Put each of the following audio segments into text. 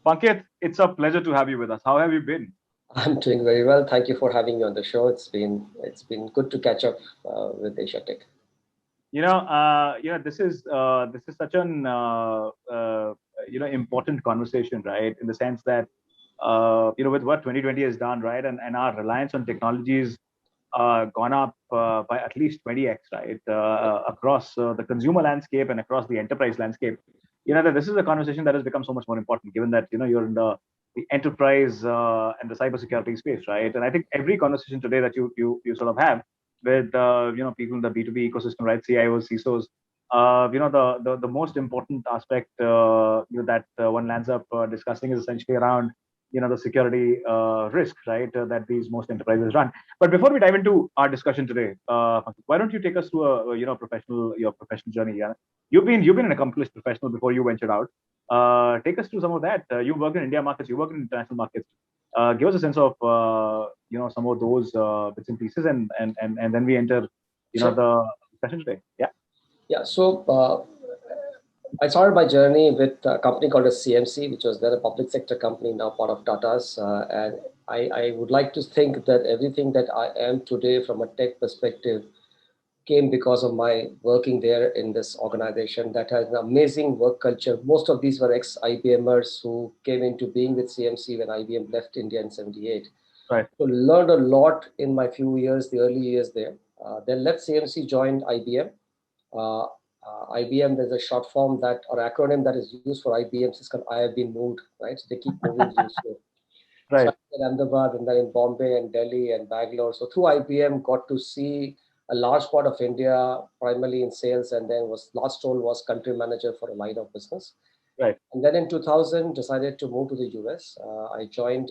Pankit, it's a pleasure to have you with us. How have you been? I'm doing very well. Thank you for having me on the show. It's been good to catch up with Asia Tech. This is such an important conversation, right? In the sense that with what 2020 has done, right, and our reliance on technologies gone up by at least 20x, right, across the consumer landscape and across the enterprise landscape. That this is a conversation that has become so much more important, given that you're in the enterprise and the cybersecurity space, right? And I think every conversation today that you sort of have with people in the B2B ecosystem, right, CIOs, CISOs, the most important aspect that one lands up discussing is essentially around the security risk, right, that these most enterprises run. But before we dive into our discussion today, why don't you take us through your professional journey? Yeah, you've been an accomplished professional before you ventured out. Take us through some of that. You work in India markets, you work in international markets. Give us a sense of some of those bits and pieces, and then we enter Sure. the discussion today. Yeah. Yeah. I started my journey with a company called as CMC, which was then a public sector company, now part of Tata's. And I would like to think that everything that I am today from a tech perspective came because of my working there in this organization that has an amazing work culture. Most of these were ex-IBMers who came into being with CMC when IBM left India in 78. Right. So learned a lot in my few years, the early years there. Then left CMC, joined IBM. Uh, IBM, there's a short form that or acronym that is used for IBM. It's called I have been moved, right? So they keep moving you. So I Right. was in Ahmedabad and then in Bombay and Delhi and Bangalore. So through IBM, got to see a large part of India, primarily in sales, and then was last role was country manager for a line of business. Right. And then in 2000, decided to move to the US. I joined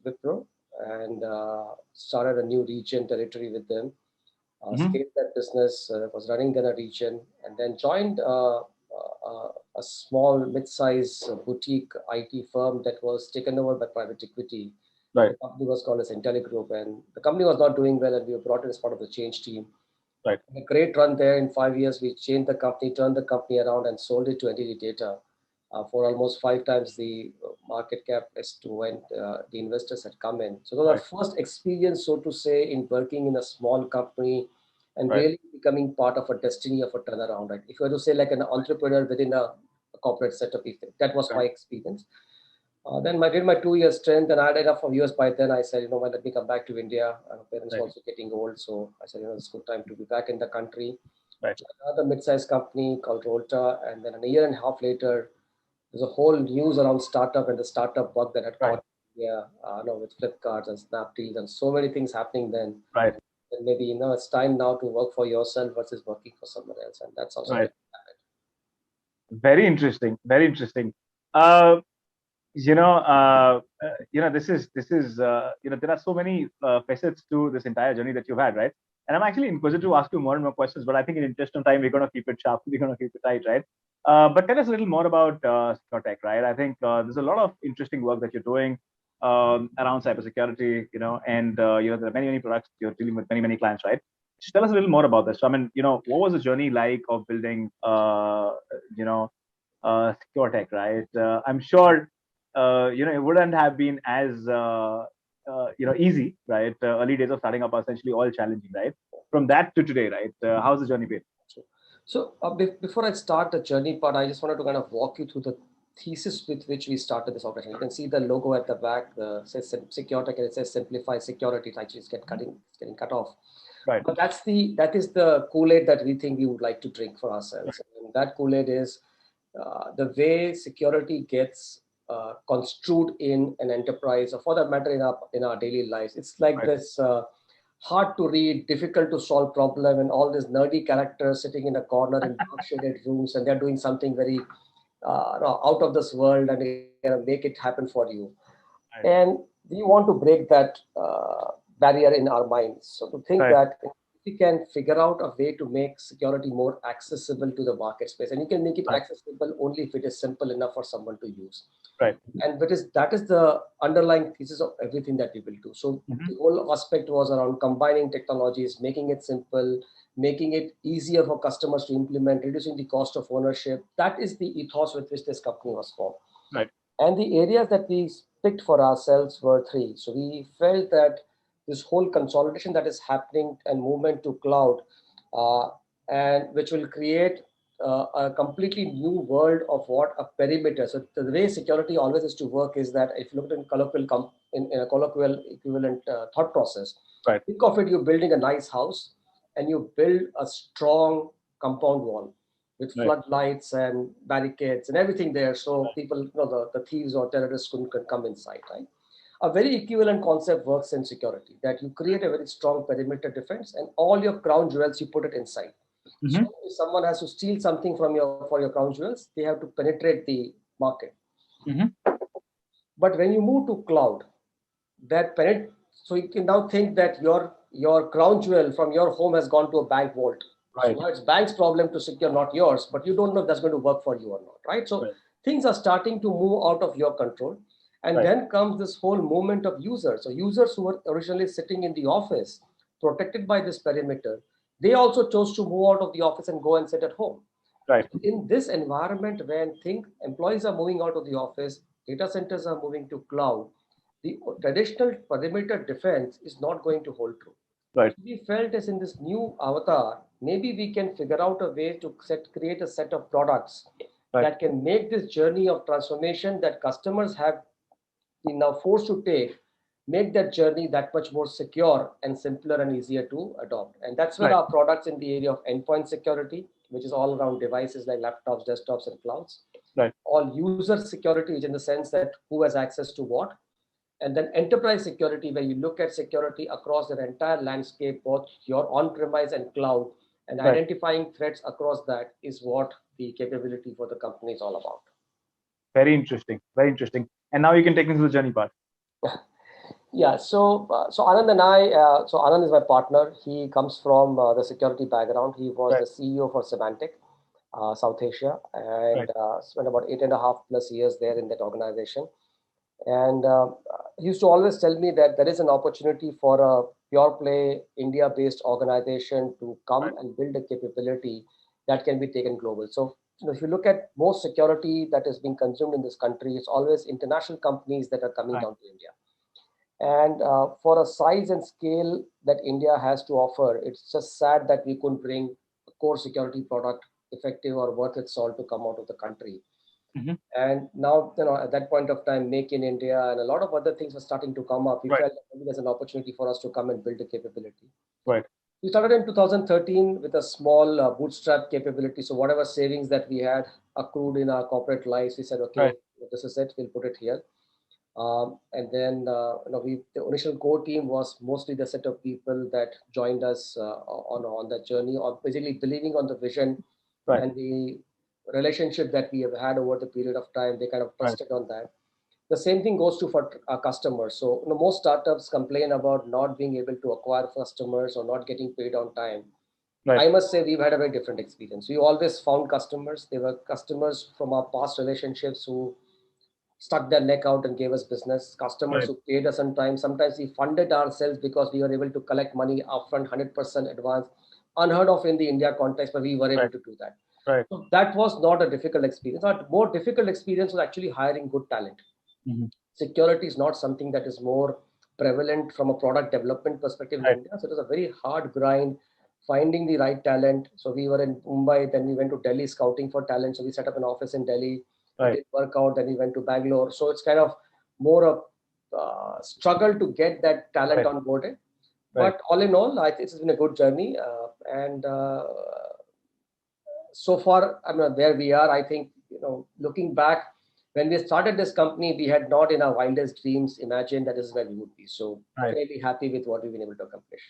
Wipro and started a new region territory with them. Hmm. Scaled that business, was running in a region, and then joined a small mid-size boutique IT firm that was taken over by private equity. Right. The company was called as IntelliGroup, and the company was not doing well, and we were brought in as part of the change team. Right. A great run there. In 5 years, we changed the company, turned the company around, and sold it to Entity Data for almost five times the market cap as to when the investors had come in. So, those are Right. first experience, so to say, in working in a small company and Right. really becoming part of a destiny of a turnaround. Right? If you were to say like an entrepreneur within a corporate setup, if that was my Right. experience. Then I did my 2 year stint, and I had enough of years by then. I said, well, let me come back to India. Parents were Right. also getting old, so I said, it's a good time to be back in the country. Right. Joined another mid-sized company called Rolta, and then a year and a half later, there's a whole news around startup and the startup bug that had Right. caught India, with Flipkart and Snapdeal and so many things happening then. Right. And maybe it's time now to work for yourself versus working for someone else, and that's how Right. something happened. Very interesting. Very interesting. Uh, there are so many facets to this entire journey that you've had, right? And I'm actually inquisitive to ask you more and more questions, but I think in interest of time, we're going to keep it sharp. We're going to keep it tight, right? But tell us a little more about SecureTech, right? I think there's a lot of interesting work that you're doing around cybersecurity, and there are many, many products you're dealing with many, many clients, right? Just tell us a little more about this. So, I mean, what was the journey like of building, SecureTech, right? I'm sure it wouldn't have been as easy, right? Early days of starting up are essentially all challenging, right? From that to today, right? How's the journey been? Before I start the journey part, I just wanted to kind of walk you through the thesis with which we started this operation. You can see the logo at the back, says SecureTech, and it says Simplify Security. It actually is getting cut off. Right. But that is the Kool-Aid that we think we would like to drink for ourselves. And that Kool-Aid is the way security gets construed in an enterprise, or for that matter, in our daily lives. It's like Right. this hard to read, difficult to solve problem, and all these nerdy characters sitting in a corner in dark shaded rooms, and they're doing something very out of this world, and they're gonna make it happen for you. Right. And we want to break that barrier in our minds. So to think Right. that if we can figure out a way to make security more accessible to the market space, and you can make it Right. accessible only if it is simple enough for someone to use. Right. And that is the underlying thesis of everything that we will do. So Hmm. the whole aspect was around combining technologies, making it simple, making it easier for customers to implement, reducing the cost of ownership. That is the ethos with which this company was formed. Right. And the areas that we picked for ourselves were three. So we felt that this whole consolidation that is happening and movement to cloud, uh, and which will create a completely new world of what a perimeter. So the way security always is to work is that if you look at in a colloquial equivalent thought process, Right. think of it: you're building a nice house, and you build a strong compound wall with Right. floodlights and barricades and everything there, so people, the thieves or terrorists couldn't come inside, right? A very equivalent concept works in security, that you create a very strong perimeter defense and all your crown jewels, you put it inside. So Mm-hmm. if someone has to steal something from for your crown jewels, they have to penetrate the market. Mm-hmm. But when you move to cloud, so you can now think that your crown jewel from your home has gone to a bank vault. So Right. now it's bank's problem to secure, not yours, but you don't know if that's going to work for you or not, right? So Right. things are starting to move out of your control. And Right. then comes this whole movement of users. So users who were originally sitting in the office, protected by this perimeter, they also chose to move out of the office and go and sit at home. Right. In this environment, when employees are moving out of the office, data centers are moving to cloud, the traditional perimeter defense is not going to hold true. Right. We felt as in this new avatar, maybe we can figure out a way to create a set of products Right. that can make this journey of transformation that customers have been now forced to take, make that journey that much more secure and simpler and easier to adopt. And that's where Right. our products in the area of endpoint security, which is all around devices like laptops, desktops, and clouds, Right. all user security, which in the sense that who has access to what, and then enterprise security, where you look at security across their entire landscape, both your on-premise and cloud, and Right. identifying threats across that is what the capability for the company is all about. Very interesting. Very interesting. And now you can take me through the journey part. Yeah, so Anand and I, so Anand is my partner. He comes from the security background. He was Right. the CEO for Symantec, South Asia, and Right. spent about 8.5+ years there in that organization. And he used to always tell me that there is an opportunity for a pure play India based organization to come Right. and build a capability that can be taken global. So, if you look at most security that is being consumed in this country, it's always international companies that are coming Right. down to India. And for a size and scale that India has to offer, it's just sad that we couldn't bring a core security product effective or worth its salt to come out of the country. Mm-hmm. And now, at that point of time, Make in India and a lot of other things were starting to come up. We Right. felt that maybe there's an opportunity for us to come and build a capability. Right. We started in 2013 with a small bootstrap capability. So whatever savings that we had accrued in our corporate lives, we said, okay, Right. this is it. We'll put it here. And then the initial core team was mostly the set of people that joined us on that journey, or basically believing on the vision Right. and the relationship that we have had over the period of time. They kind of Right. trusted on that. The same thing goes to for our customers. So most startups complain about not being able to acquire customers or not getting paid on time. Right. I must say we've had a very different experience. We always found customers. They were customers from our past relationships who stuck their neck out and gave us business. Customers Right. who paid us on time. Sometimes we funded ourselves because we were able to collect money upfront, 100% advance, unheard of in the India context, but we were able Right. to do that. Right. So that was not a difficult experience. A more difficult experience was actually hiring good talent. Mm-hmm. Security is not something that is more prevalent from a product development perspective in Right. India. So it was a very hard grind finding the right talent. So we were in Mumbai, then we went to Delhi scouting for talent. So we set up an office in Delhi. It Right. didn't work out. Then we went to Bangalore. So it's kind of more a struggle to get that talent Right. onboarded. Right. But all in all, I think it's been a good journey. And so far, I mean, where we are, I think, looking back, when we started this company, we had not in our wildest dreams imagined that this is where we would be. So Right. fairly happy with what we've been able to accomplish.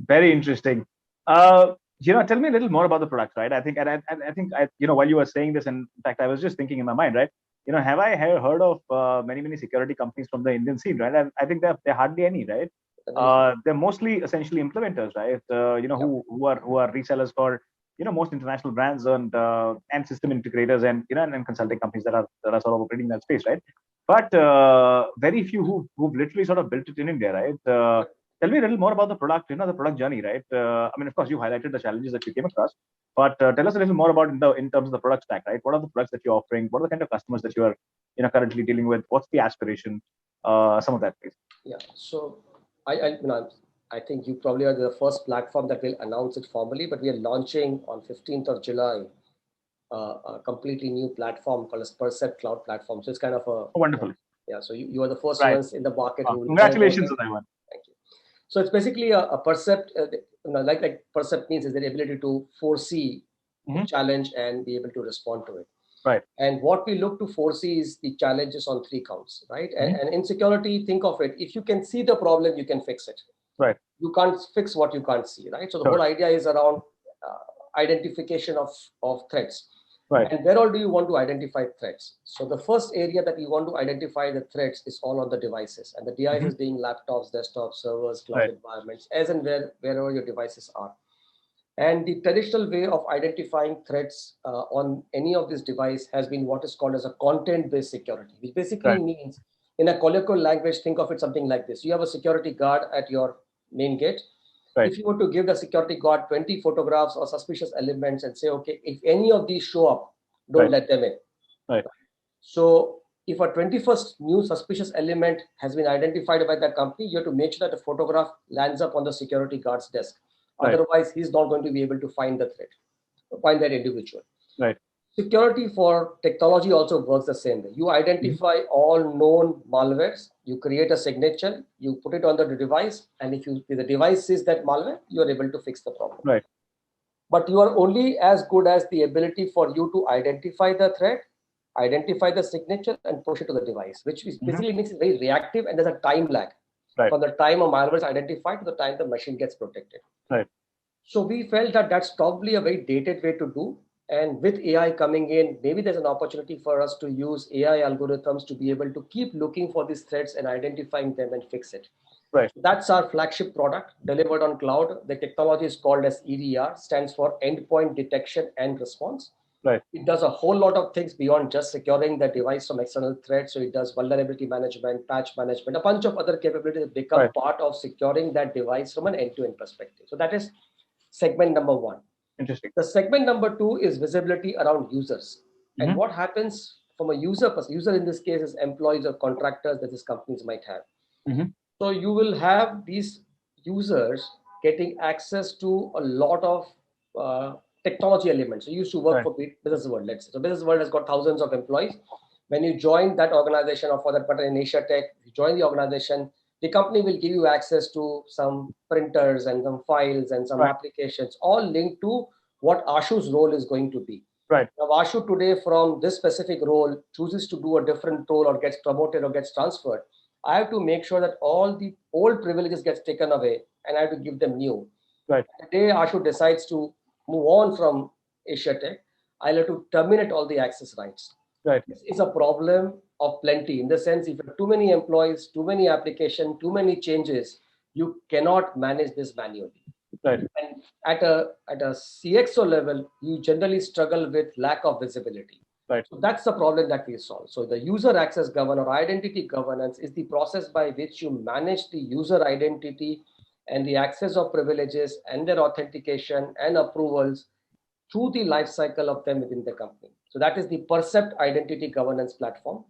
Very interesting. Tell me a little more about the products, right? I think, and I think, while you were saying this, and in fact, I was just thinking in my mind, right? Have I heard of many security companies from the Indian scene, right? And I think there are hardly any, right? They're mostly essentially implementers, right? Who are resellers for most international brands and system integrators and consulting companies that are sort of operating in that space, right? But very few who've literally sort of built it in India, right? Tell me a little more about the product, the product journey, right? I mean, of course, you highlighted the challenges that you came across, but tell us a little more about in terms of the product stack, right? What are the products that you're offering? What are the kind of customers that you are, currently dealing with? What's the aspiration? Some of that, please. Yeah. So I think you probably are the first platform that will announce it formally, but we are launching on 15th of July a completely new platform called as Percept Cloud Platform. So it's kind of a Oh, wonderful. yeah. So you are the first Right. ones in the market who will Congratulations on that one. Thank you. So it's basically a Percept, like Percept means is the ability to foresee a challenge and be able to respond to it. Right. And what we look to foresee is the challenges on 3 counts, right? And in security, think of it, if you can see the problem, you can fix it. Right. You can't fix what you can't see, right? So the whole idea is around identification of threats. Right. And where all do you want to identify threats? So the first area that you want to identify the threats is all on the devices, and the devices being laptops, desktops, servers, cloud environments, as and wherever your devices are. And the traditional way of identifying threats on any of this device has been what is called as a content-based security, which basically means, in a colloquial language, think of it something like this. You have a security guard at your main gate. Right. If you were to give the security guard 20 photographs or suspicious elements and say, okay, if any of these show up, don't let them in. Right. So if a 21st new suspicious element has been identified by that company, you have to make sure that the photograph lands up on the security guard's desk. Otherwise, he's not going to be able to find the threat, find that individual. Right. Security for technology also works the same way. You identify all known malwares, you create a signature, you put it on the device, and if the device sees that malware, you are able to fix the problem. Right. But you are only as good as the ability for you to identify the threat, identify the signature, and push it to the device, which basically makes it very reactive, and there's a time lag from the time a malware is identified to the time the machine gets protected. Right. So we felt that that's probably a very dated way to do. And with AI coming in, maybe there's an opportunity for us to use AI algorithms to be able to keep looking for these threats and identifying them and fix it. Right. That's our flagship product delivered on cloud. The technology is called as EDR, stands for Endpoint Detection and Response. Right. It does a whole lot of things beyond just securing the device from external threats. So it does vulnerability management, patch management, a bunch of other capabilities that become part of securing that device from an end-to-end perspective. So that is segment number 1. Interesting. The segment number 2 is visibility around users. And what happens from a user in this case is employees or contractors that these companies might have. So you will have these users getting access to a lot of technology elements. So you used to work for Business World, let's say. So Business World has got thousands of employees. When you join that organization, or for that matter in Asia Tech, you join the organization, the company will give you access to some printers and some files and some applications, all linked to what Ashu's role is going to be. Right. Now, Ashu today from this specific role chooses to do a different role or gets promoted or gets transferred. I have to make sure that all the old privileges gets taken away and I have to give them new. Right. The day Ashu decides to move on from Asia Tech, I'll have to terminate all the access rights. Right. This is a problem of plenty, in the sense if you have too many employees, too many applications, too many changes, you cannot manage this manually. Right. And at a CXO level, you generally struggle with lack of visibility. Right. So that's the problem that we solve. So the user access governance or identity governance is the process by which you manage the user identity and the access of privileges and their authentication and approvals through the life cycle of them within the company. So that is the Percept Identity Governance platform.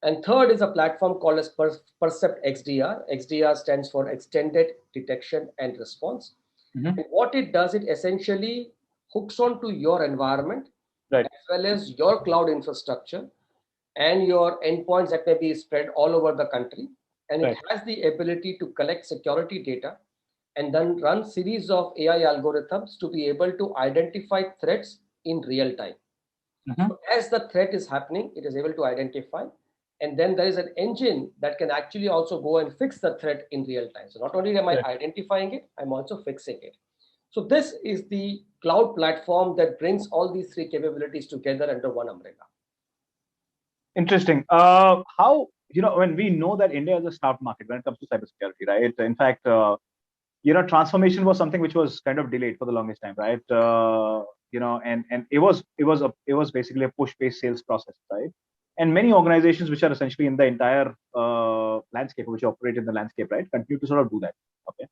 And third is a platform called as Percept XDR. XDR stands for Extended Detection and Response. And what it does, it essentially hooks onto your environment, as well as your cloud infrastructure and your endpoints that may be spread all over the country. And it has the ability to collect security data and then run series of AI algorithms to be able to identify threats in real time. So as the threat is happening, it is able to identify. And then there is an engine that can actually also go and fix the threat in real time. So not only am I identifying it, I'm also fixing it. So this is the cloud platform that brings all these 3 capabilities together under one umbrella. Interesting. How, when we know that India is a starved market when it comes to cybersecurity, right? In fact, transformation was something which was kind of delayed for the longest time, right? And it was basically a push-based sales process, right? and many organizations which are essentially in the entire landscape, which operate in the landscape, right, continue to sort of do that. Okay.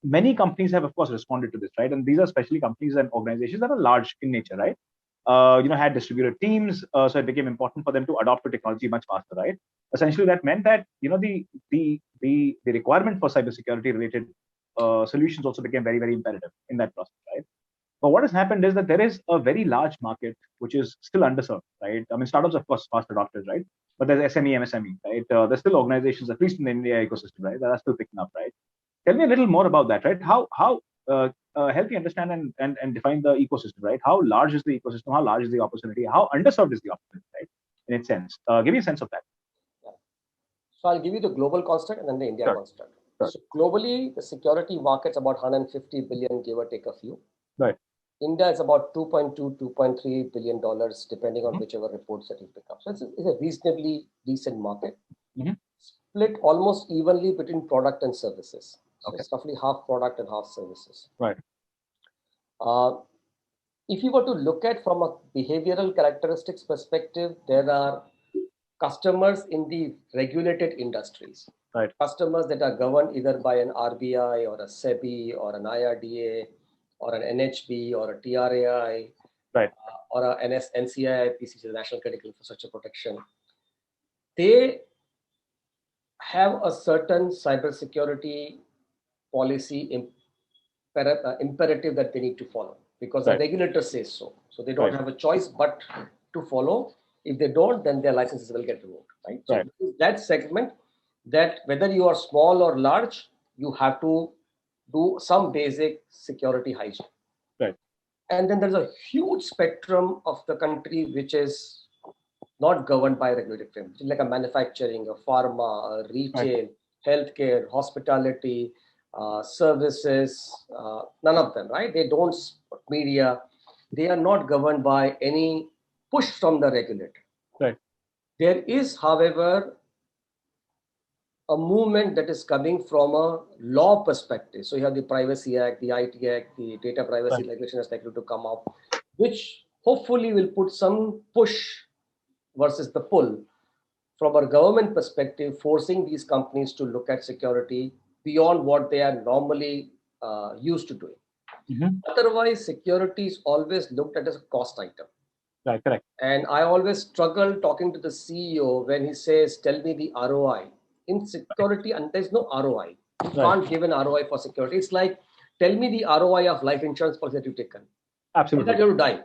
Many companies have, of course, responded to this, right? And these are especially companies and organizations that are large in nature, right? Had distributed teams, so it became important for them to adopt the technology much faster, right? Essentially, that meant that the requirement for cybersecurity related solutions also became very, very imperative in that process, right? But what has happened is that there is a very large market which is still underserved, right? I mean, startups, of course, fast adopters, right? But there's SME, MSME, right? There's still organizations, at least in the India ecosystem, right, that are still picking up, right? Tell me a little more about that, right? How help me understand and define the ecosystem, right? How large is the ecosystem? How large is the opportunity? How underserved is the opportunity, right? In its sense, give me a sense of that. Yeah. So I'll give you the global construct and then the India Sure. construct. Sure. So globally, the security market's about 150 billion, give or take a few. Right. India is about 2.2, 2.3 billion dollars, depending on whichever reports that you pick up. So it's a reasonably decent market, split almost evenly between product and services. So it's roughly half product and half services. Right. If you were to look at from a behavioral characteristics perspective, there are customers in the regulated industries. Right. Customers that are governed either by an RBI or a SEBI or an IRDA or an NHB or a TRAI, right, or a NCI, which is the National Critical Infrastructure Protection. They have a certain cybersecurity policy imperative that they need to follow because the regulator says so. So they don't have a choice but to follow. If they don't, then their licenses will get revoked. Right. So that segment, that whether you are small or large, you have to do some basic security hygiene. Right. And then there's a huge spectrum of the country which is not governed by regulated framework, like a manufacturing, a pharma, a retail, healthcare, hospitality, services, none of them, right? They don't, media, they are not governed by any push from the regulator. Right. There is, however, a movement that is coming from a law perspective. So you have the Privacy Act, the IT Act, the Data Privacy Regulation is likely to come up, which hopefully will put some push versus the pull from a government perspective, forcing these companies to look at security beyond what they are normally used to doing. Otherwise, security is always looked at as a cost item. Right, correct. And I always struggle talking to the CEO when he says, tell me the ROI. In security, and there's no ROI. You can't give an ROI for security. It's like, tell me the ROI of life insurance policy that you've taken. Absolutely. That you have to die.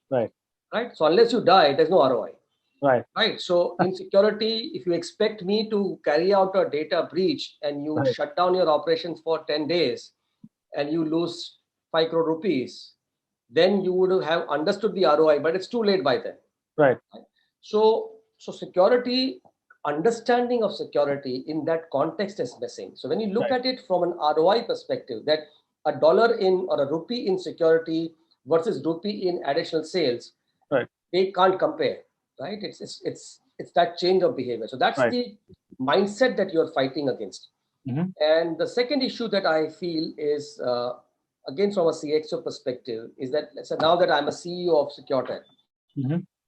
Right. Right. So unless you die, there's no ROI. Right. Right. So in security, if you expect me to carry out a data breach and you shut down your operations for 10 days and you lose 5 crore rupees, then you would have understood the ROI, but it's too late by then. Right. So security, understanding of security in that context is missing. So when you look at it from an ROI perspective, that a dollar in or a rupee in security versus rupee in additional sales, they can't compare. Right? It's that change of behavior. So that's the mindset that you're fighting against. And the second issue that I feel is, again, from a CXO perspective, is that let's say now that I'm a CEO of SecureTech,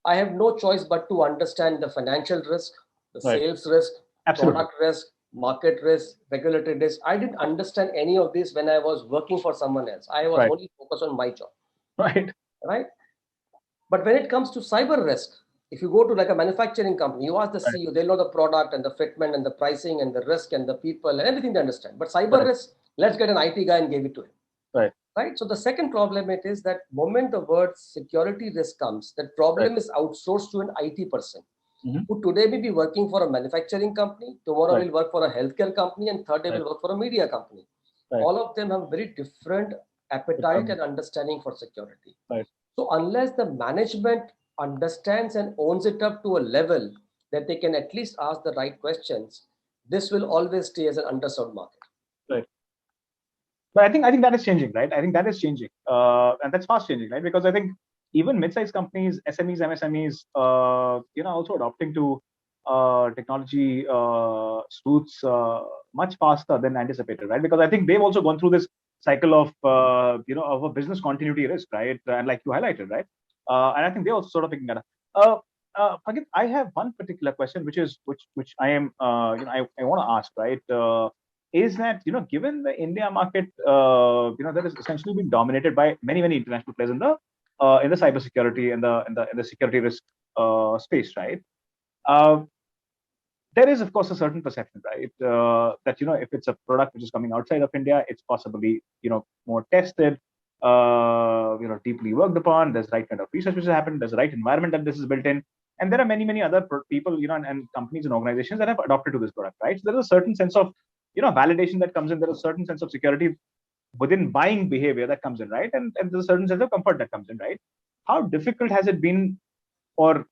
I have no choice but to understand the financial risk, the sales risk, product risk, market risk, regulatory risk. I didn't understand any of this when I was working for someone else. I was only focused on my job. Right. But when it comes to cyber risk, if you go to like a manufacturing company, you ask the CEO, they'll know the product and the fitment and the pricing and the risk and the people and everything they understand. But cyber risk, let's get an IT guy and give it to him. Right. So the second problem it is that moment the word security risk comes, that problem is outsourced to an IT person who today may be working for a manufacturing company, tomorrow will work for a healthcare company, and third day will work for a media company. All of them have very different appetite and understanding for security. So unless the management understands and owns it up to a level that they can at least ask the right questions, this will always stay as an underserved market. Right. But I think that is changing, right? I think that is changing, and that's fast changing, right? Because I think even mid-sized companies, SMEs, MSMEs, also adopting to technology suits much faster than anticipated, right? Because I think they've also gone through this cycle of of a business continuity risk, right? And like you highlighted, right? And I think they're also sort of picking that up. Pankaj, I have one particular question, which I am, I want to ask, right? Is that, given the India market, that has essentially been dominated by many international players in the cybersecurity and the security risk space, right? Uh, there is, of course, a certain perception, right, that if it's a product which is coming outside of India, it's possibly more tested, deeply worked upon. There's the right kind of research which has happened. There's the right environment that this is built in, and there are many other people, and companies and organizations that have adopted to this product, right? So there is a certain sense of validation that comes in. There is a certain sense of security within buying behavior that comes in, right? And there's a certain sense of comfort that comes in, right? How difficult has it been, or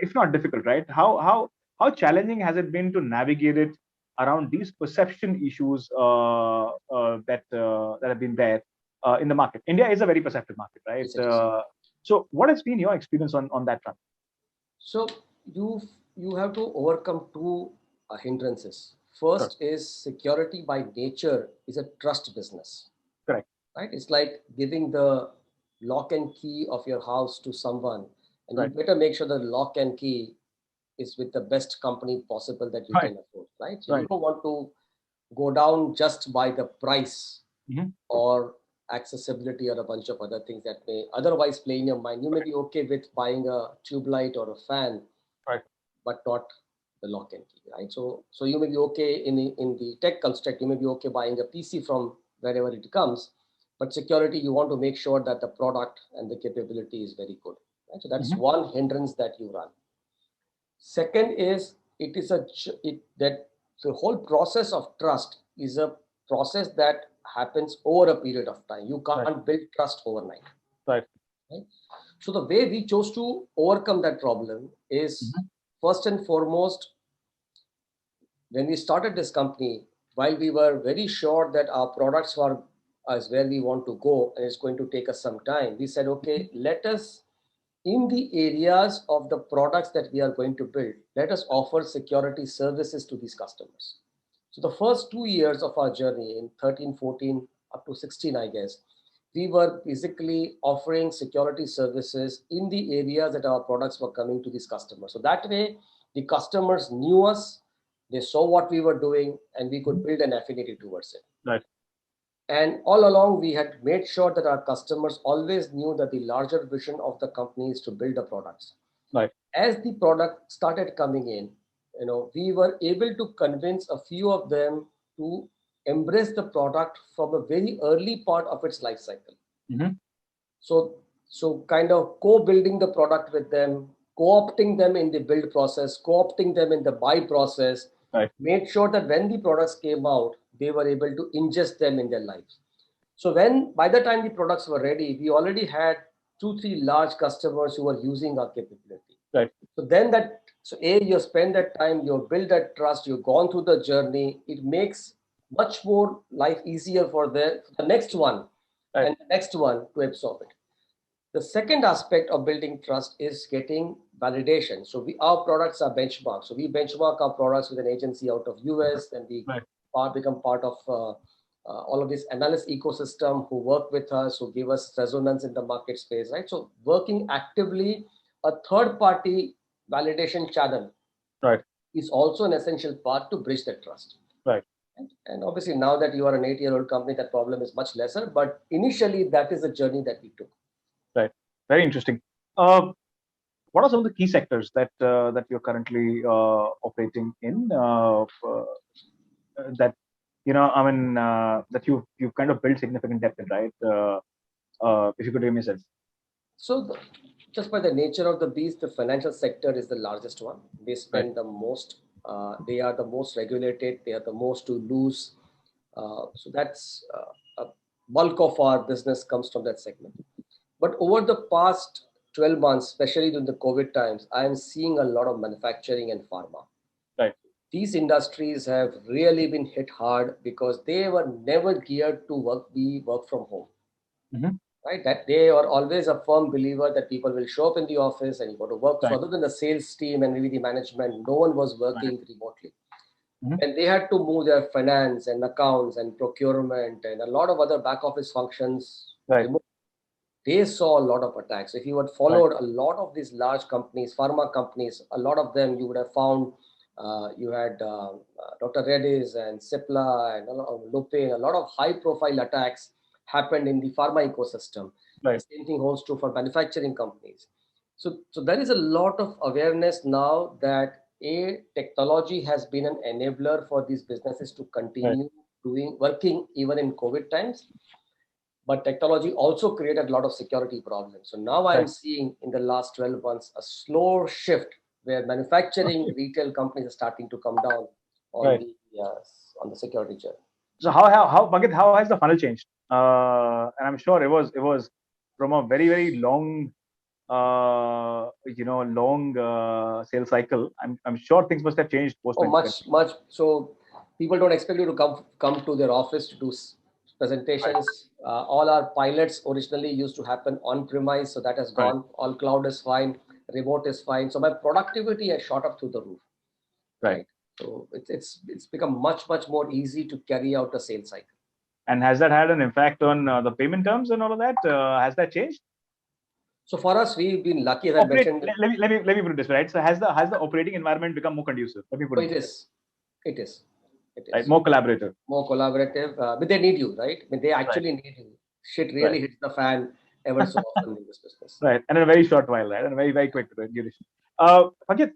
if not difficult, right? How challenging has it been to navigate it around these perception issues that have been there in the market? India is a very perceptive market, right? Yes, it is. So, what has been your experience on that front? So you have to overcome two hindrances. First is security by nature is a trust business. Correct. Right? It's like giving the lock and key of your house to someone, and you better make sure the lock and key is with the best company possible that you can afford. Right? So you don't want to go down just by the price or accessibility or a bunch of other things that may otherwise play in your mind. You may be okay with buying a tube light or a fan, but not the lock and key, right? So you may be okay in the tech construct, you may be okay buying a PC from wherever it comes, but security, you want to make sure that the product and the capability is very good. Right? So that's one hindrance that you run. Second is that the whole process of trust is a process that happens over a period of time. You can't build trust overnight. Right. So the way we chose to overcome that problem is first and foremost, when we started this company, while we were very sure that our products were as where we want to go and it's going to take us some time, we said, okay, let us, in the areas of the products that we are going to build, let us offer security services to these customers. So the first 2 years of our journey in 13, 14, up to 16, I guess, we were basically offering security services in the areas that our products were coming to these customers. So that way, the customers knew us, they saw what we were doing, and we could build an affinity towards it. Right. And all along, we had made sure that our customers always knew that the larger vision of the company is to build the products. Right. As the product started coming in, we were able to convince a few of them to embrace the product from a very early part of its life cycle. So kind of co-building the product with them, co-opting them in the build process, co-opting them in the buy process, made sure that when the products came out, they were able to ingest them in their lives. So by the time the products were ready, we already had 2-3 large customers who were using our capability. Right. So you spend that time, you build that trust, you've gone through the journey. It makes much more life easier for the next one and the next one to absorb it. The second aspect of building trust is getting validation. So our products are benchmarked. So we benchmark our products with an agency out of US, and we become part of all of this analyst ecosystem who work with us, who give us resonance in the market space, right? So working actively, a third-party validation channel is also an essential part to bridge that trust. Right. And obviously, now that you are an 8-year-old company, that problem is much lesser. But initially, that is the journey that we took. Right. Very interesting. What are some of the key sectors that you're currently operating in? That that you've kind of built significant depth in, right? If you could give me a sense. So, just by the nature of the beast, the financial sector is the largest one. They spend the most. They are the most regulated. They are the most to lose. So that's a bulk of our business comes from that segment. But over the past 12 months, especially during the COVID times, I am seeing a lot of manufacturing and pharma. Right. These industries have really been hit hard because they were never geared to work from home. Right? That they are always a firm believer that people will show up in the office and you go to work. So other than the sales team and maybe the management, no one was working remotely. And they had to move their finance and accounts and procurement and a lot of other back office functions remotely. they saw a lot of attacks. If you had followed a lot of these large companies, pharma companies, a lot of them, you would have found you had Dr. Reddy's and Cipla and a lot of Lupin, a lot of high-profile attacks happened in the pharma ecosystem. The same thing holds true for manufacturing companies. So there is a lot of awareness now that technology has been an enabler for these businesses to continue working even in COVID times. But technology also created a lot of security problems. So now I'm seeing in the last 12 months a slow shift where manufacturing retail companies are starting to come down on the security journey. So how Bhagat, how has the funnel changed? And I'm sure it was from a very, very long sales cycle. I'm sure things must have changed post. Much. So people don't expect you to come to their office to do presentations. All our pilots originally used to happen on premise, so that has gone. All cloud is fine, remote is fine. So my productivity has shot up through the roof. Right. So it's become much more easy to carry out a sales cycle. And has that had an impact on the payment terms and all of that? Has that changed? So for us, we've been lucky, as I mentioned. Let me put it this way, right? So has the operating environment become more conducive? Let me put it is. Right, more collaborative. But they need you, right? I mean, they actually need you. Shit really hits the fan ever so often in this business. Right, and in a very short while, right? And a very, very quick duration. Pankit,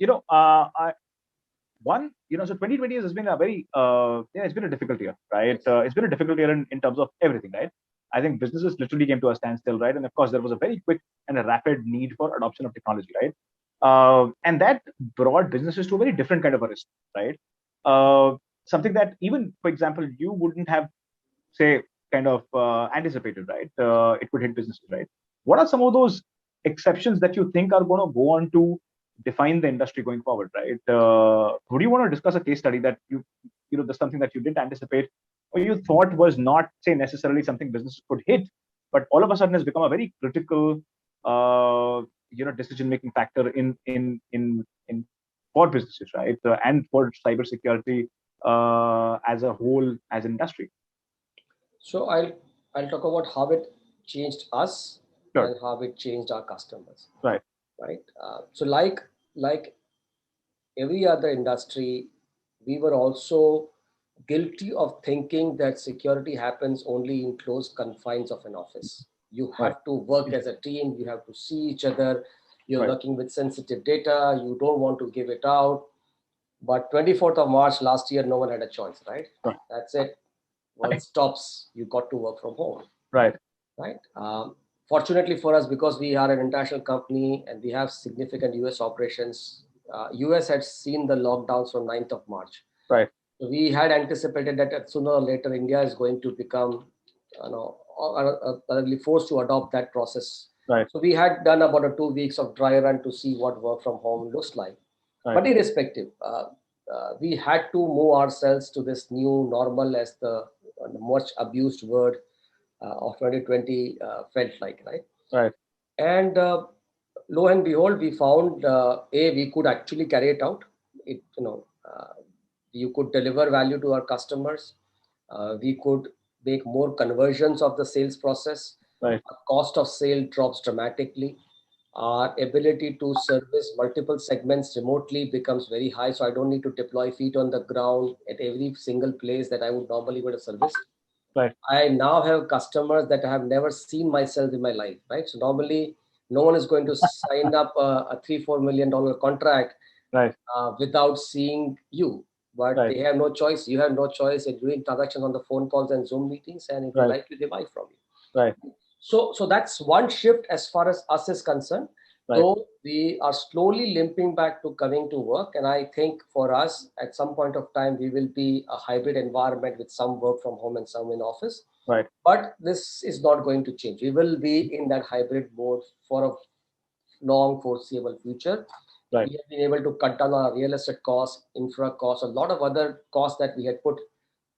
so 2020 has been a very, it's been a difficult year, right? It's been a difficult year in terms of everything, right? I think businesses literally came to a standstill, right? And of course, there was a very quick and a rapid need for adoption of technology, right? And that brought businesses to a very different kind of a risk, right? Something that even, for example, you wouldn't have, say, kind of anticipated, right? It could hit businesses, right? What are some of those exceptions that you think are going to go on to define the industry going forward, right? Would you want to discuss a case study that there's something that you didn't anticipate or you thought was not, say, necessarily something businesses could hit, but all of a sudden has become a very critical, decision-making factor in for businesses, right? And for cybersecurity as a whole, as an industry. So I'll talk about how it changed us and how it changed our customers. Right. So like every other industry, we were also guilty of thinking that security happens only in closed confines of an office. You have to work as a team. You have to see each other. You're working with sensitive data. You don't want to give it out. But 24th of March last year, no one had a choice, right? That's it. World stops. You got to work from home. Right. Fortunately for us, because we are an international company and we have significant US operations, US had seen the lockdowns from 9th of March. Right. So we had anticipated that sooner or later India is going to become, forced to adopt that process. Right. So we had done about 2 weeks of dry run to see what work from home looks like. Right. But irrespective, we had to move ourselves to this new normal, as the much abused word of 2020 felt like, right? Right. And lo and behold, we found we could actually carry it out. You could deliver value to our customers. We could make more conversions of the sales process. Right. Our cost of sale drops dramatically. Our ability to service multiple segments remotely becomes very high. So I don't need to deploy feet on the ground at every single place that I would normally go to service. Right. I now have customers that I have never seen myself in my life, right? So normally no one is going to sign up a $3-4 million contract without seeing you. But they have no choice. You have no choice in doing transactions on the phone calls and Zoom meetings. And if you like you, they buy from you. Right. So that's one shift as far as us is concerned. Though we are slowly limping back to coming to work. And I think for us, at some point of time, we will be a hybrid environment with some work from home and some in office. Right. But this is not going to change. We will be in that hybrid mode for a long foreseeable future. Right. We have been able to cut down our real estate costs, infra costs, a lot of other costs that we had put.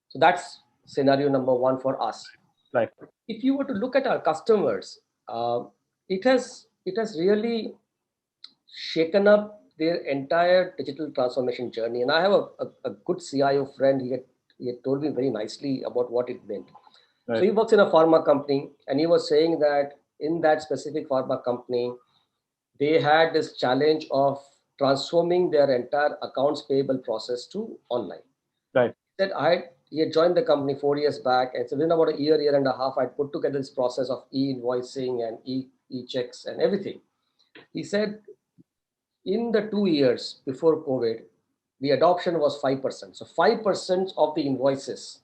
So that's scenario number one for us. Right. If you were to look at our customers, it has really shaken up their entire digital transformation journey. And I have a good CIO friend. He had told me very nicely about what it meant. Right. So he works in a pharma company, and he was saying that in that specific pharma company, they had this challenge of transforming their entire accounts payable process to online. Right. He had joined the company 4 years back, and so within about a year and a half, I'd put together this process of e-invoicing and e-checks and everything. He said in the 2 years before COVID, the adoption was 5%. So 5% of the invoices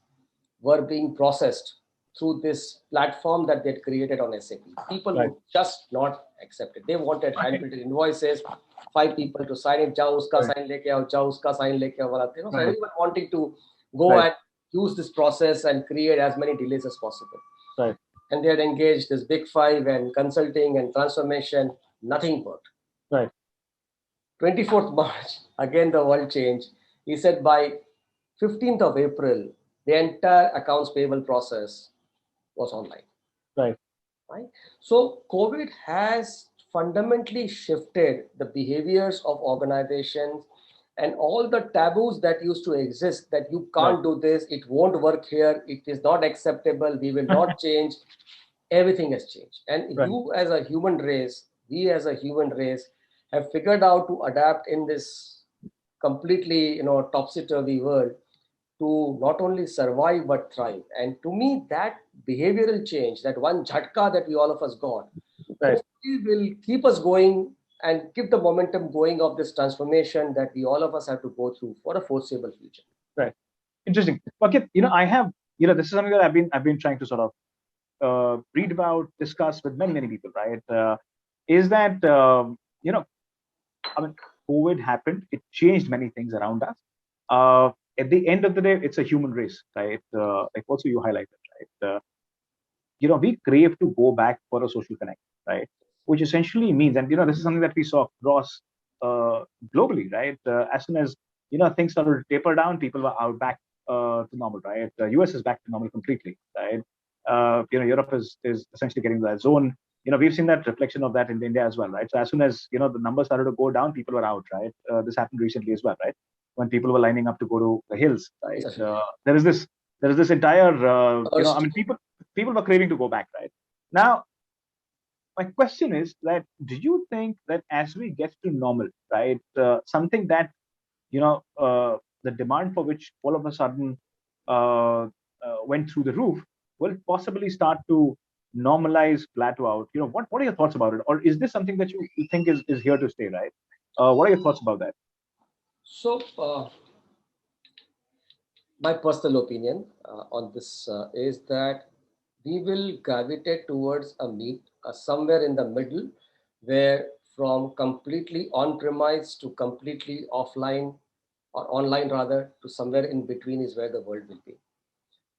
were being processed through this platform that they'd created on SAP. People Right. would just not accept it. They wanted handwritten invoices, 5 people to sign it, jao uska sign leke aao, jao uska sign leke aao, so everyone wanting to go and use this process and create as many delays as possible. Right. And they had engaged this big five and consulting and transformation, nothing worked. Right. 24th March, again the world changed. He said by 15th of April, the entire accounts payable process was online. Right. So COVID has fundamentally shifted the behaviors of organizations, and all the taboos that used to exist, that you can't do this, it won't work here, it is not acceptable, we will not change. Everything has changed. And you as a human race, we as a human race have figured out to adapt in this completely, topsy-turvy world to not only survive but thrive. And to me, that behavioral change, that one jhatka that we all of us got, hopefully will keep us going and keep the momentum going of this transformation that we all of us have to go through for a foreseeable future. Right. Interesting. Okay, I have, this is something that I've been trying to sort of read about, discuss with many people, right? Is that I mean, COVID happened, it changed many things around us. At the end of the day, it's a human race, right? Like also you highlighted, right? We crave to go back for a social connect, right? Which essentially means, and this is something that we saw across globally, right? As soon as things started to taper down, people were out back to normal, right? US is back to normal completely, right? Europe is essentially getting that zone. We've seen that reflection of that in India as well, right? So as soon as the numbers started to go down, people were out, right? This happened recently as well, right? When people were lining up to go to the hills, right? There is this entire, people were craving to go back, right? Now, my question is that, do you think that as we get to normal, right, something that, the demand for which all of a sudden went through the roof will possibly start to normalize, plateau out? What are your thoughts about it? Or is this something that you think is here to stay, right? What are your thoughts about that? So, my personal opinion on this is that we will gravitate towards a somewhere in the middle, where from completely on-premise to completely offline, or online rather, to somewhere in between is where the world will be,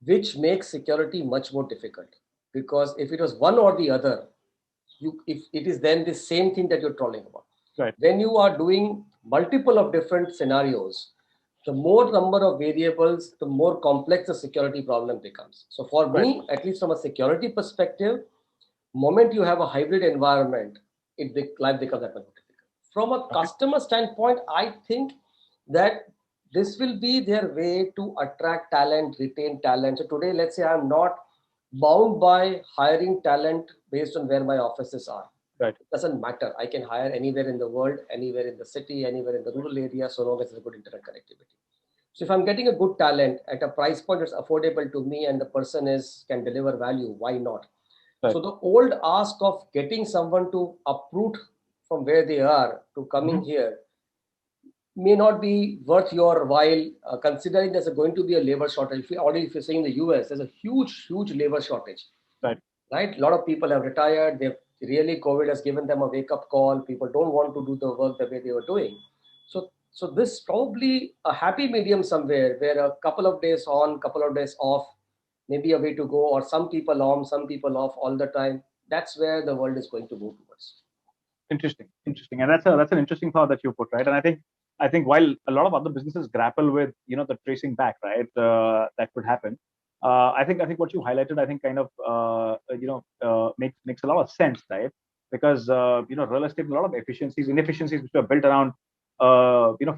which makes security much more difficult. Because if it was one or the other, if it is then the same thing that you're talking about. Right. When you are doing multiple of different scenarios, the more number of variables, the more complex the security problem becomes. So for me, at least from a security perspective, moment you have a hybrid environment, life becomes that much more difficult. From a customer standpoint, I think that this will be their way to attract talent, retain talent. So today, let's say I'm not bound by hiring talent based on where my offices are. Right. It doesn't matter. I can hire anywhere in the world, anywhere in the city, anywhere in the rural area, so long as there's a good internet connectivity. So if I'm getting a good talent at a price point that's affordable to me and the person can deliver value, why not? Right. So the old ask of getting someone to uproot from where they are to coming here may not be worth your while, considering there's going to be a labor shortage. If you're saying in the US, there's a huge labor shortage. Right. A lot of people have retired. COVID has given them a wake-up call. People don't want to do the work the way they were doing. So this probably a happy medium somewhere where a couple of days on, couple of days off, maybe a way to go, or some people on, some people off all the time. That's where the world is going to move towards. Interesting. And that's an interesting thought that you put, right? And I think while a lot of other businesses grapple with, the tracing back, right, that could happen. I think what you highlighted, I think kind of, makes a lot of sense, right? Because, real estate, a lot of inefficiencies which are built around,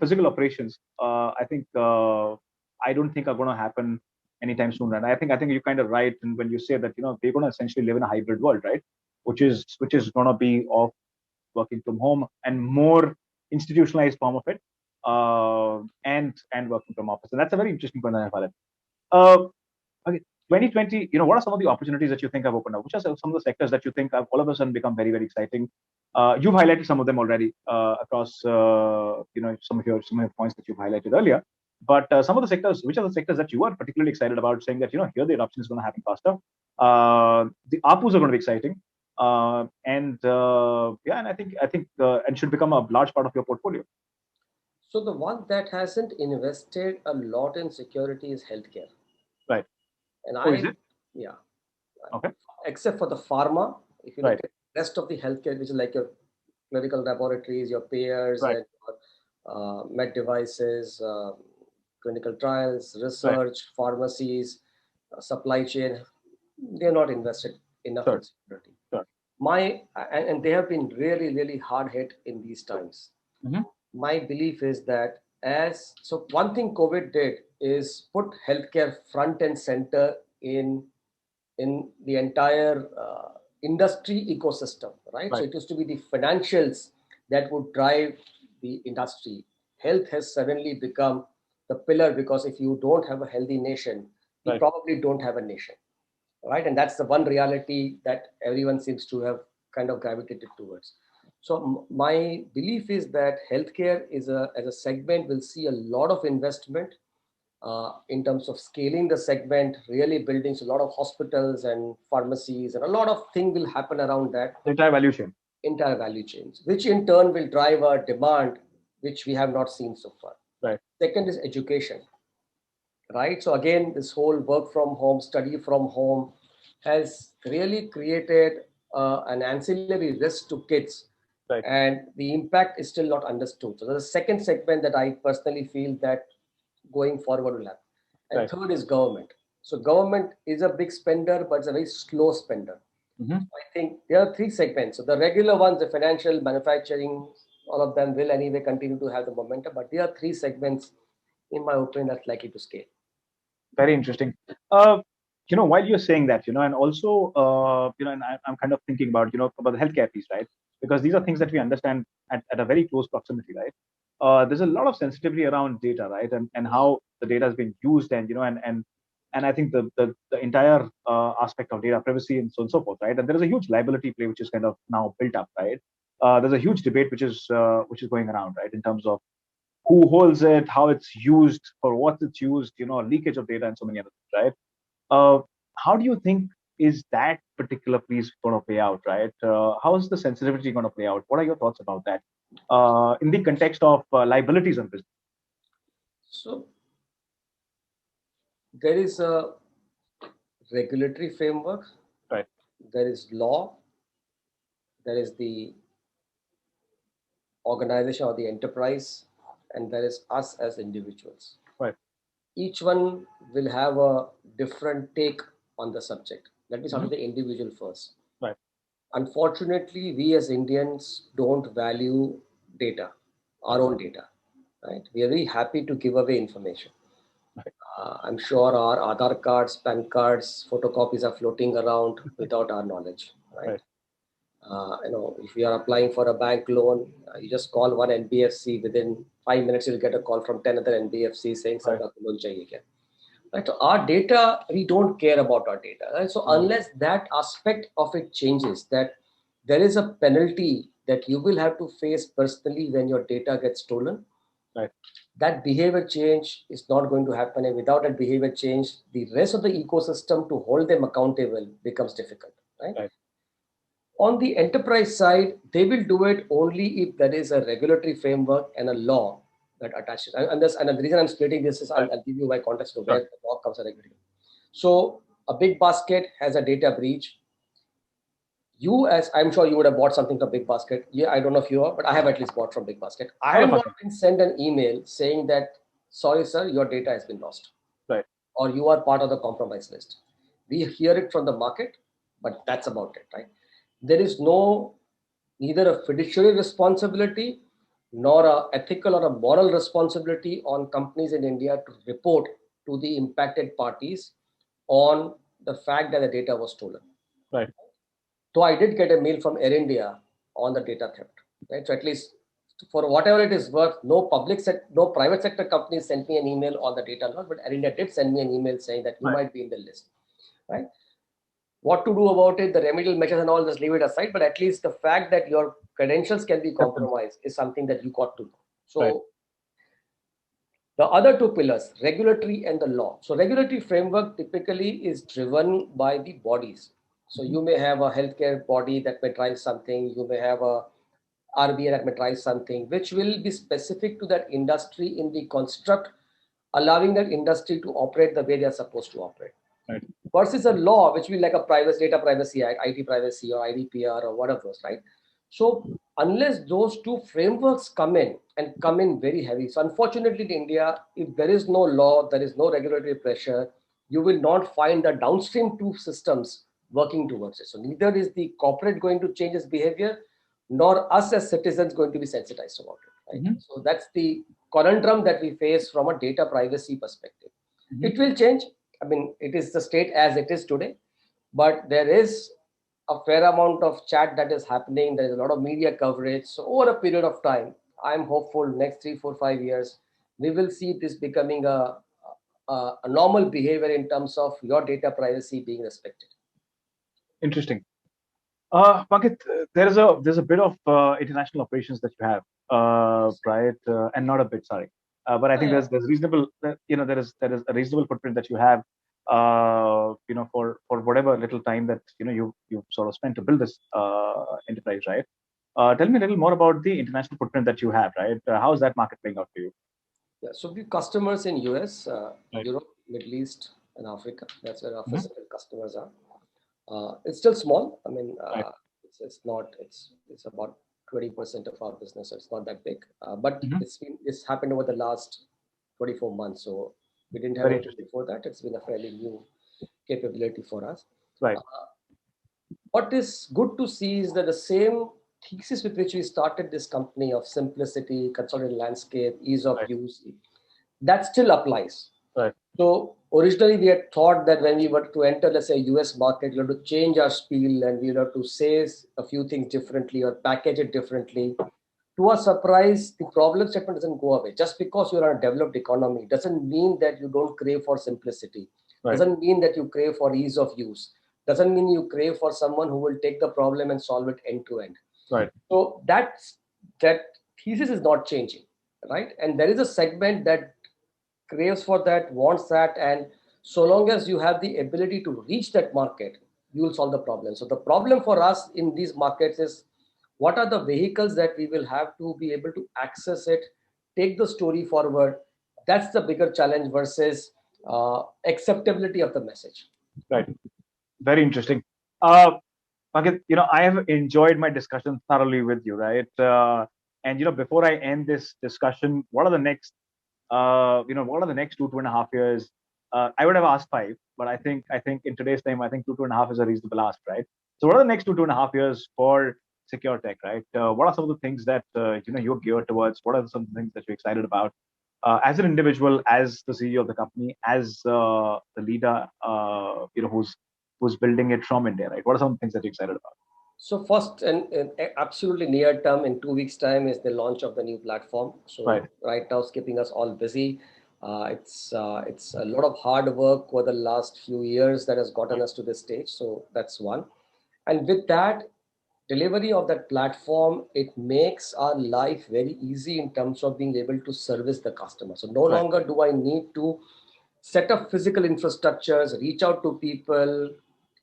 physical operations, I think, I don't think are going to happen anytime soon. And I think you're kind of right when you say that, they're going to essentially live in a hybrid world, right? which is going to be of working from home and more institutionalized form of it, and working from office. And that's a very interesting point that I found. Okay, 2020, what are some of the opportunities that you think have opened up? Which are some of the sectors that you think have all of a sudden become very, very exciting? You've highlighted some of them already across, some of your points that you've highlighted earlier. But some of the sectors, which are the sectors that you are particularly excited about, saying that here the adoption is going to happen faster. The ARPUs are going to be exciting, and and should become a large part of your portfolio. So the one that hasn't invested a lot in security is healthcare. Right. And Is it? yeah. Okay. Except for the pharma, if you Right. look at the rest of the healthcare, which is like your clinical laboratories, your payers, Right. and med devices, clinical trials, research, pharmacies, supply chain, they're not invested enough in security. Sure. And they have been really, really hard hit in these times. Mm-hmm. My belief is that one thing COVID did is put healthcare front and center in the entire industry ecosystem, right? So it used to be the financials that would drive the industry. Health has suddenly become the pillar, because if you don't have a healthy nation, you probably don't have a nation, right? And that's the one reality that everyone seems to have kind of gravitated towards. So my belief is that healthcare as a segment will see a lot of investment in terms of scaling the segment, really building a lot of hospitals and pharmacies, and a lot of things will happen around that. The entire value chain. Entire value chains, which in turn will drive our demand, which we have not seen so far. Right. Second is education, right? So again, this whole work from home, study from home has really created an ancillary risk to kids. Right. And the impact is still not understood. So there's a second segment that I personally feel that going forward will happen. And third is government. So government is a big spender, but it's a very slow spender. Mm-hmm. I think there are three segments. So the regular ones, the financial, manufacturing, all of them will anyway continue to have the momentum. But there are three segments, in my opinion, that's likely to scale. Very interesting. While you're saying that, and also, and I'm kind of thinking about the healthcare piece, right? Because these are things that we understand at a very close proximity, right? There's a lot of sensitivity around data, right? And how the data has been used, and I think the entire aspect of data privacy and so on and so forth, right? And there is a huge liability play which is kind of now built up, right? There's a huge debate which is going around, right, in terms of who holds it, how it's used, for what it's used, leakage of data, and so many other things, right? How do you think is that particular piece going to play out, right? How is the sensitivity going to play out? What are your thoughts about that in the context of liabilities on business? So there is a regulatory framework, right? There is law, there is the organization or the enterprise, and there is us as individuals. Right. Each one will have a different take on the subject. Let me start with the individual first. Right. Unfortunately, we as Indians don't value data, our own data. Right. We are very happy to give away information. Right. I'm sure our Aadhaar cards, PAN cards, photocopies are floating around without our knowledge. Right. If you are applying for a bank loan, you just call one NBFC. Within 5 minutes, you'll get a call from 10 other NBFCs saying, "Sir, loan chahiye kya?" Right. So our data, we don't care about our data. Right? So unless that aspect of it changes, that there is a penalty that you will have to face personally when your data gets stolen. Right. That behavior change is not going to happen, and without that behavior change, the rest of the ecosystem to hold them accountable becomes difficult. Right. On the enterprise side, they will do it only if there is a regulatory framework and a law that attaches. And the reason I'm splitting this is I'll give you my context of where the law comes a regulatory. So a big basket has a data breach. I'm sure you would have bought something from Big Basket. Yeah, I don't know if you are, but I have at least bought from Big Basket. I have not been sent an email saying that, "Sorry, sir, your data has been lost." Right. Or you are part of the compromise list. We hear it from the market, but that's about it, right? There is neither a fiduciary responsibility nor a ethical or a moral responsibility on companies in India to report to the impacted parties on the fact that the data was stolen. Right. though I did get a mail from Air India on the data theft, right? So at least for whatever it is worth, no private sector company sent me an email on the data loss, but Air India did send me an email saying that you Right. might be in the list, right? What to do about it, the remedial measures and all, just leave it aside. But at least the fact that your credentials can be Acceptance. compromised is something that you got to know. Right. So the other two pillars, regulatory and the law. So regulatory framework typically is driven by the bodies. So Mhm. you may have a healthcare body that may try something, you may have a RBI that may try something, which will be specific to that industry in the construct, allowing that industry to operate the way they are supposed to operate. Right. Versus a law, which will be like a privacy, data privacy act, IT privacy or IDPR or whatever those, right? So unless those two frameworks come in and come in very heavy. So unfortunately in India, if there is no law, there is no regulatory pressure, you will not find the downstream two systems working towards it. So neither is the corporate going to change its behavior, nor us as citizens going to be sensitized about it, right? Mhm. So that's the conundrum that we face from a data privacy perspective. Mhm. It will change. I mean, it is the state as it is today, but there is a fair amount of chat that is happening. There is a lot of media coverage. So over a period of time, I'm hopeful next 3, 4, 5 years, we will see this becoming a normal behavior in terms of your data privacy being respected. Interesting. Pankit, there's a bit of international operations that you have, right? And not a bit, sorry. But I think Yeah. there's reasonable, there is a reasonable footprint that you have, for whatever little time that you sort of spent to build this enterprise, right? Tell me a little more about the international footprint that you have, right? How is that market playing out for you? Yeah, so we customers in US, Right. Europe, Middle East, and Africa. That's where our Hmm. physical customers are. It's still small. I mean, Right. it's not. It's about 20% of our business. So it's not that big. But Hmm. it's happened over the last 24 months. So we didn't have Very anything interesting. before that. It's been a fairly new capability for us. Right. Uh, what is good to see is that the same thesis with which we started this company of simplicity, consolidated landscape, ease of Right. use, that still applies. Right. So originally we had thought that when we were to enter, let's say, US market, we have to change our spiel and we have to say a few things differently or package it differently. To our surprise, the problem statement doesn't go away. Just because you're in a developed economy doesn't mean that you don't crave for simplicity. Right. Doesn't mean that you crave for ease of use. Doesn't mean you crave for someone who will take the problem and solve it end to end. Right. So that thesis is not changing, right? And there is a segment that craves for that, wants that, and so long as you have the ability to reach that market, you will solve the problem. So the problem for us in these markets is what are the vehicles that we will have to be able to access it, take the story forward. That's the bigger challenge versus acceptability of the message. Right. Very interesting. Uh, Pankit, I have enjoyed my discussion thoroughly with you, right? And before I end this discussion, what are the next 2.5 years? I would have asked 5, but I think in today's time, I think 2.5 is a reasonable ask, right? So, what are the next 2.5 years for Secure Tech, right? What are some of the things that you're geared towards? What are some things that you're excited about as an individual, as the CEO of the company, as the leader, who's building it from India, right? What are some of the things that you're excited about? So first and absolutely near term, in 2 weeks' time, is the launch of the new platform. Right. So right now, it's keeping us all busy. It's a lot of hard work over the last few years that has gotten Right. us to this stage. So that's one. And with that delivery of that platform, it makes our life very easy in terms of being able to service the customer. So no Right. longer do I need to set up physical infrastructures, reach out to people,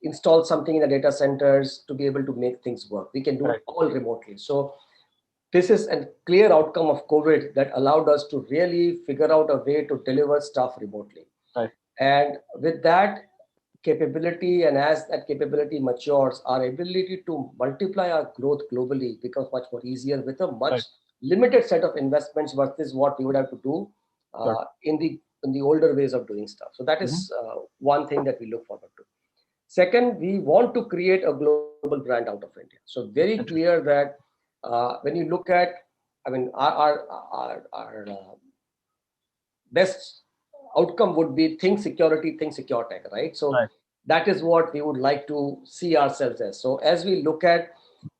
install something in the data centers to be able to make things work. We can do it Right. all remotely. So this is a clear outcome of COVID that allowed us to really figure out a way to deliver stuff remotely. Right. And with that capability, and as that capability matures, our ability to multiply our growth globally becomes much more easier with a much Right. limited set of investments versus what we would have to do Sure. in the older ways of doing stuff. So that Hmm. is one thing that we look forward to. Second, we want to create a global brand out of India. So very clear Interesting. that when you look at, I mean, our best outcome would be think security, think secure tech, right? So Right. That is what we would like to see ourselves as. So as we look at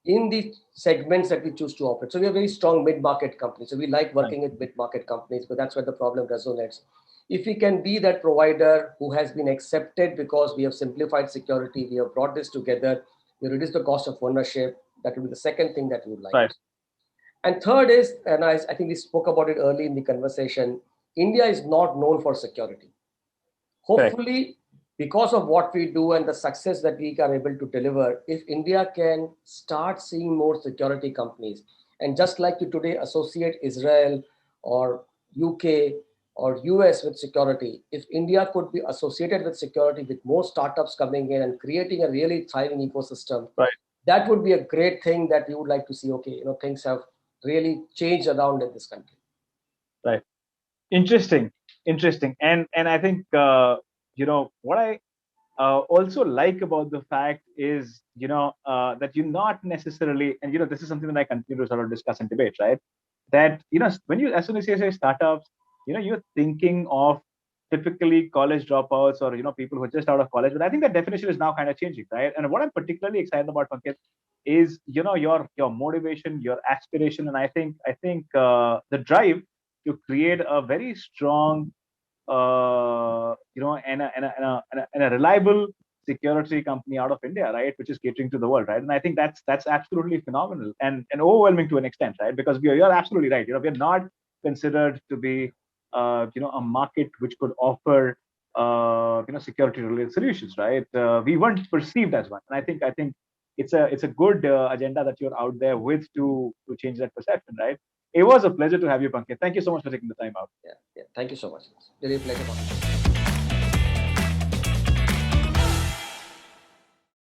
in the segments that we choose to operate, so we are very strong mid-market company. So we like Right. working with mid-market companies, but that's where the problem resonates. If we can be that provider who has been accepted because we have simplified security, we have brought this together, we reduce the cost of ownership, that will be the second thing that we would like to Right. see. And third is, and I think we spoke about it early in the conversation, India is not known for security. Correct. Hopefully, because of what we do and the success that we are able to deliver, if India can start seeing more security companies, and just like you today associate Israel or UK or US with security, if India could be associated with security with more startups coming in and creating a really thriving ecosystem, Right. that would be a great thing that we would like to see. Okay, things have really changed around in this country. Right. Interesting. Interesting. And I think what I also like about the fact is that you're not necessarily, and this is something that I continue to sort of discuss and debate, right? That when you, as soon as you say startups, you're thinking of typically college dropouts or people who are just out of college. But I think that definition is now kind of changing, right? And what I'm particularly excited about, Pankaj, is your motivation, your aspiration, and I think the drive to create a very strong and a reliable security company out of India, right, which is catering to the world, right? And I think that's absolutely phenomenal and overwhelming to an extent, right? Because you're absolutely right. We're not considered to be a market which could offer security related solutions, right? We weren't perceived as one, and I think it's a good agenda that you're out there with to change that perception, right? It was a pleasure to have you, Pankaj. Thank you so much for taking the time out. Yeah, yeah. Thank you so much. Really a pleasure talking to you.